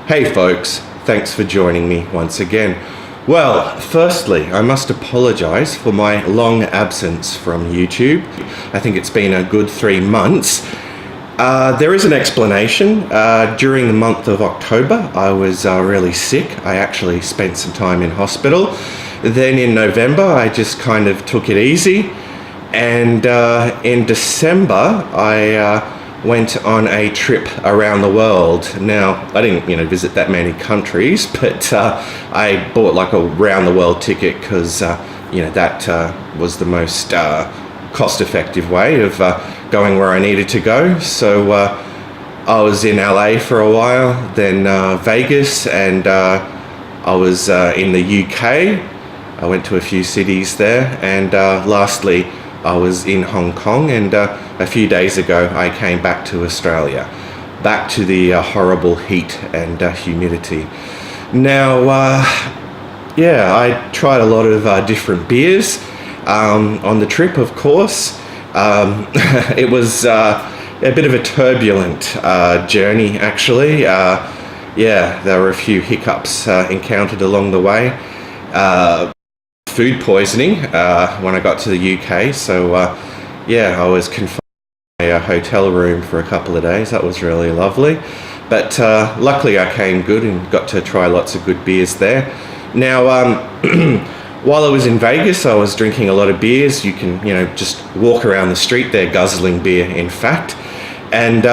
Hey folks, thanks for joining me once again. Well, firstly, I must apologize for my long absence from YouTube. I think it's been a good 3 months. There is an explanation. During the month of October, I was really sick. I actually spent some time in hospital. Then in November, I just kind of took it easy. And in December, I went on a trip around the world. Now, I didn't, visit that many countries, but I bought like a round the world ticket because, that was the most cost-effective way of going where I needed to go. So I was in LA for a while, then Vegas, and I was in the UK. I went to a few cities there, and lastly, I was in Hong Kong, and a few days ago I came back to Australia, back to the horrible heat and humidity. Now, I tried a lot of different beers on the trip, of course. It was a bit of a turbulent journey, actually. There were a few hiccups encountered along the way. Food poisoning when I got to the UK, so I was confined in a hotel room for a couple of days. That was really lovely, but luckily I came good and got to try lots of good beers there. Now, while I was in Vegas, I was drinking a lot of beers. You can just walk around the street there guzzling beer, in fact, and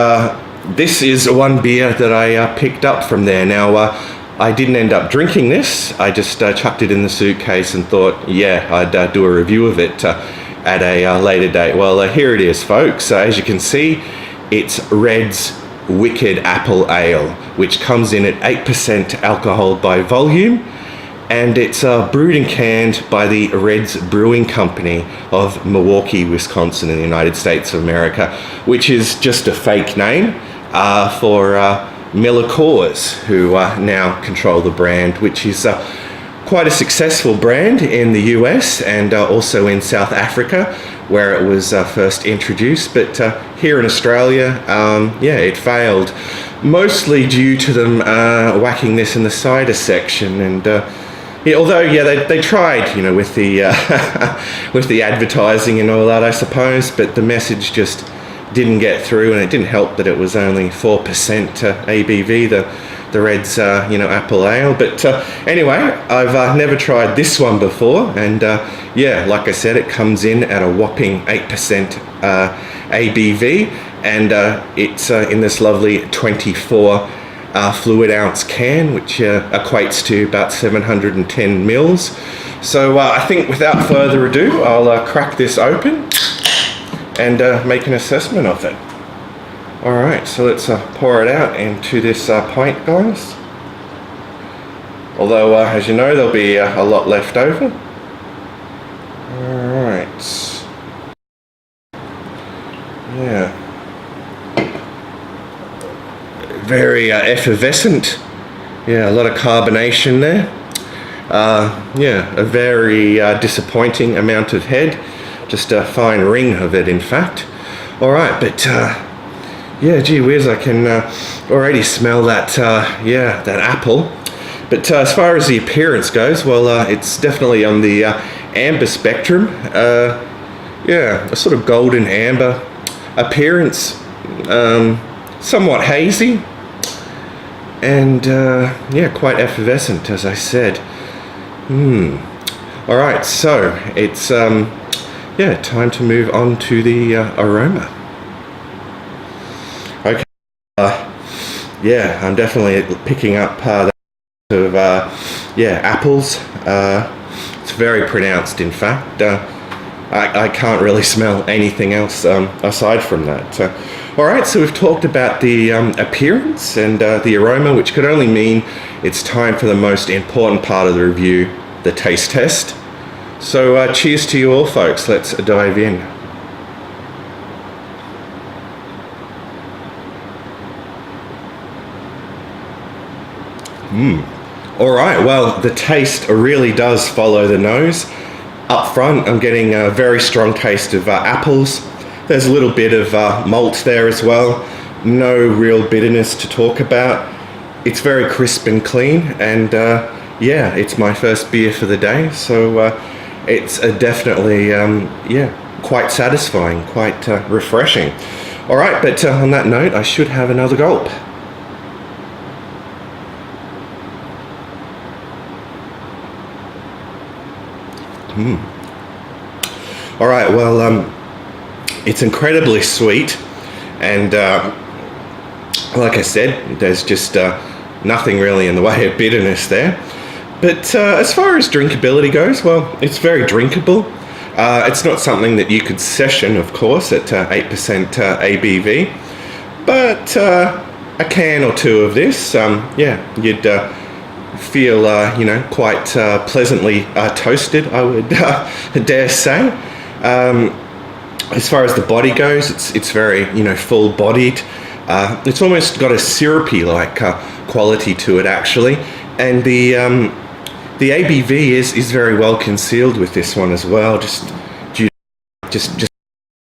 this is one beer that I picked up from there. Now, I didn't end up drinking this. I just chucked it in the suitcase and thought, I'd do a review of it at a later date. Well, here it is, folks. As you can see, it's Red's Wicked Apple Ale, which comes in at 8% alcohol by volume, and it's brewed and canned by the Red's Brewing Company of Milwaukee, Wisconsin, in the United States of America, which is just a fake name for Miller Coors, who now control the brand, which is quite a successful brand in the US and also in South Africa, where it was first introduced. But here in Australia, it failed, mostly due to them whacking this in the cider section. And they tried, with the with the advertising and all that, I suppose, but the message just didn't get through, and it didn't help that it was only 4% ABV, the Red's apple ale. But anyway, I've never tried this one before, and like I said, it comes in at a whopping 8% ABV, and it's in this lovely 24 fluid ounce can, which equates to about 710 mils. So I think without further ado, I'll crack this open and make an assessment of it. Alright, so let's pour it out into this pint, guys. Although, as you know, there'll be a lot left over. Alright. Yeah. Very effervescent. Yeah, a lot of carbonation there. A very disappointing amount of head. Just a fine ring of it, in fact. All right, but gee whiz, I can already smell that that apple. But as far as the appearance goes, well, it's definitely on the amber spectrum. A sort of golden amber appearance, somewhat hazy, and quite effervescent, as I said. All right, so it's time to move on to the aroma. Okay, I'm definitely picking up that of apples. It's very pronounced, in fact. I can't really smell anything else aside from that. All right, so we've talked about the appearance and the aroma, which could only mean it's time for the most important part of the review, the taste test. So cheers to you all, folks. Let's dive in. All right, well, the taste really does follow the nose. Up front, I'm getting a very strong taste of apples. There's a little bit of malt there as well. No real bitterness to talk about. it's very crisp and clean, and yeah, it's my first beer for the day, so it's definitely yeah, quite satisfying, quite refreshing. All right, but on that note, I should have another gulp. All right, well, it's incredibly sweet, and like I said, there's just nothing really in the way of bitterness there. But as far as drinkability goes, well, it's very drinkable. It's not something that you could session, of course, at 8% ABV, but a can or two of this, yeah, you'd feel, you know, quite pleasantly toasted, I would dare say. As far as the body goes, it's very, you know, full-bodied. It's almost got a syrupy-like quality to it, actually, and the ABV is very well concealed with this one as well. Just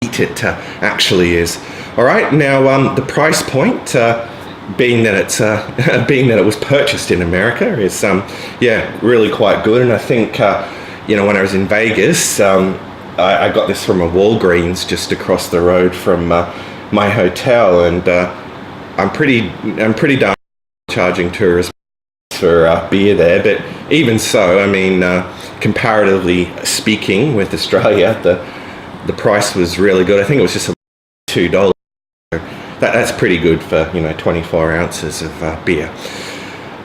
eat it actually is. All right, now the price point, being that it's being that it was purchased in America, is yeah, really quite good. And I think you know, when I was in Vegas, I got this from a Walgreens just across the road from my hotel, and I'm pretty darn charging tourists for beer there, but even so, I mean, comparatively speaking, with Australia, the price was really good. I think it was just $2. That's pretty good for, you know, 24 ounces of beer.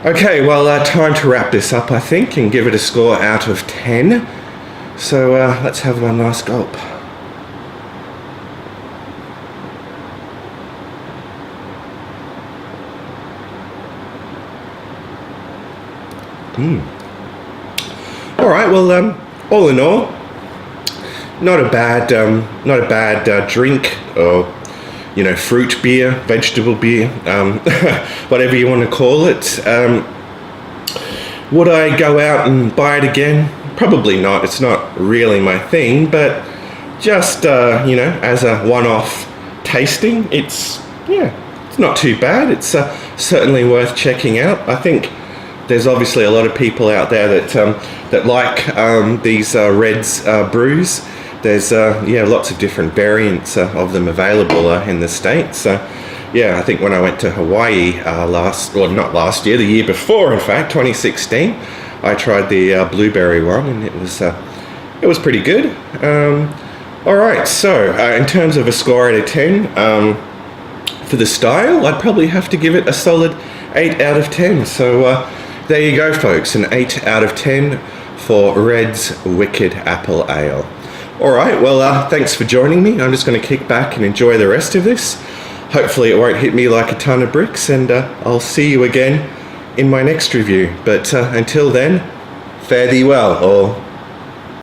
Okay, well, time to wrap this up, I think, and give it a score out of 10. So let's have one last gulp. All right. Well, all in all, not a bad drink, or, you know, fruit beer, vegetable beer, whatever you want to call it. Would I go out and buy it again? Probably not. It's not really my thing, but just you know, as a one-off tasting, it's not too bad. It's certainly worth checking out. I think there's obviously a lot of people out there that like these Reds brews. There's lots of different variants of them available in the States. So yeah, I think when I went to Hawaii not last year, the year before, in fact, 2016, I tried the blueberry one, and it was pretty good. All right, so in terms of a score out of 10, for the style, I'd probably have to give it a solid 8 out of 10. So there you go, folks, an 8 out of 10 for Red's Wicked Apple Ale. All right, well, thanks for joining me. I'm just going to kick back and enjoy the rest of this. Hopefully it won't hit me like a ton of bricks, and I'll see you again in my next review. But until then, fare thee well, or